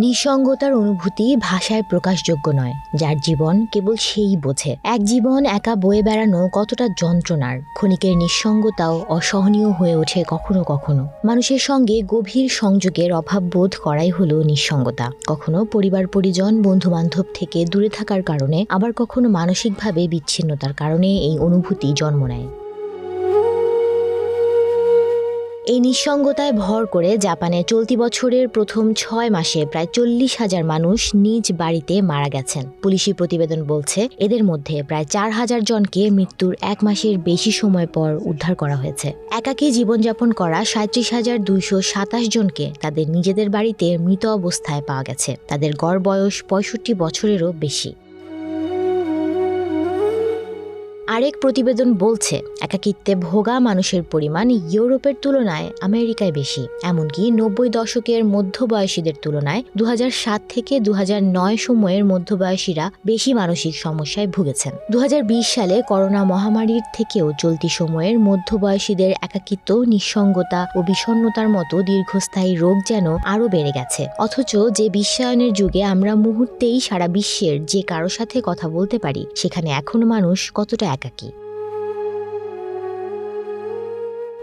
নিঃসঙ্গতার অনুভূতি ভাষায় প্রকাশযোগ্য নয়। যার জীবন কেবল সেই বোঝে। এক জীবন একা বয়ে বেড়ানো কতটা যন্ত্রণার। ক্ষণিকের নিঃসঙ্গতাও অসহনীয় হয়ে ওঠে কখনো কখনো। মানুষের সঙ্গে গভীর সংযোগের অভাব বোধ করাই হলো নিঃসঙ্গতা। কখনো পরিবার পরিজন বন্ধুবান্ধব থেকে দূরে থাকার কারণে, আবার কখনো মানসিকভাবে বিচ্ছিন্নতার কারণে এই অনুভূতি জন্ম নেয়। এই নিঃসঙ্গতায় ভর করে জাপানে চলতি বছরের প্রথম 6 মাসে প্রায় 40,000 মানুষ নিজ বাড়িতে মারা গেছেন। পুলিশি প্রতিবেদন বলছে, এদের মধ্যে প্রায় 4,000 জনকে মৃত্যুর 1 মাসের বেশি সময় পর উদ্ধার করা হয়েছে। একাকী জীবনযাপন করা 37,227 জনকে তাদের নিজেদের বাড়িতে মৃত অবস্থায় পাওয়া গেছে। তাদের গড় বয়স 65 বছরেরও বেশি। আরেক প্রতিবেদন বলছে, একাকিত্বে ভোগা মানুষের পরিমাণ ইউরোপের তুলনায় আমেরিকায় বেশি। এমনকি 90 দশকের মধ্যবয়সীদের তুলনায় 2007 থেকে 2009 সময়ের মধ্যবয়সীরা বেশি মানসিক সমস্যায় ভুগেছেন। 2020 সালে করোনা মহামারীর থেকেও চলতি সময়ের মধ্যবয়সীদের একাকিত্ব, নিঃসঙ্গতা ও বিষণ্ণতার মতো দীর্ঘস্থায়ী রোগ যেন আরও বেড়ে গেছে। অথচ যে বিশ্বায়নের যুগে আমরা মুহূর্তেই সারা বিশ্বের যে কারো সাথে কথা বলতে পারি, সেখানে এখনো মানুষ কতটা একাকী।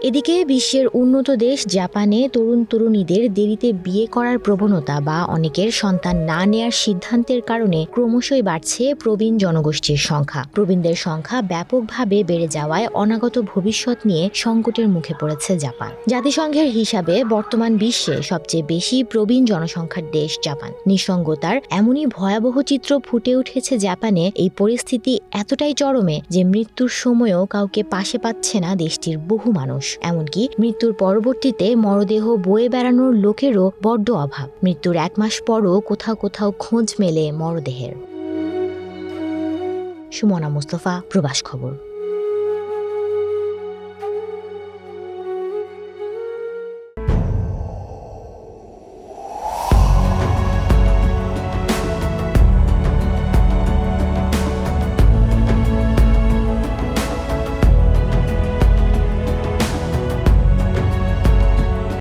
এদিকে বিশ্বের উন্নত দেশ জাপানে তরুণ তরুণীদের দেরিতে বিয়ে করার প্রবণতা বা অনেকের সন্তান না নেয়ার সিদ্ধান্তের কারণে ক্রমশই বাড়ছে প্রবীণ জনগোষ্ঠীর সংখ্যা। প্রবীণদের সংখ্যা ব্যাপকভাবে বেড়ে যাওয়ায় অনাগত ভবিষ্যৎ নিয়ে সংকটের মুখে পড়েছে জাপান। জাতিসংঘের হিসাবে বর্তমান বিশ্বে সবচেয়ে বেশি প্রবীণ জনসংখ্যার দেশ জাপান। নিঃসঙ্গতার এমনই ভয়াবহ চিত্র ফুটে উঠেছে জাপানে। এই পরিস্থিতি এতটাই চরমে যে মৃত্যুর সময়ও কাউকে পাশে পাচ্ছে না দেশটির বহু মানুষ। এমনকি মৃত্যুর পরবর্তীতে মরদেহ বয়ে বেড়ানোর লোকেরও বড্ড অভাব। মৃত্যুর 1 মাস পরও কোথাও কোথাও খোঁজ মেলে মরদেহের। সুমনা মুস্তফা, প্রবাস খবর।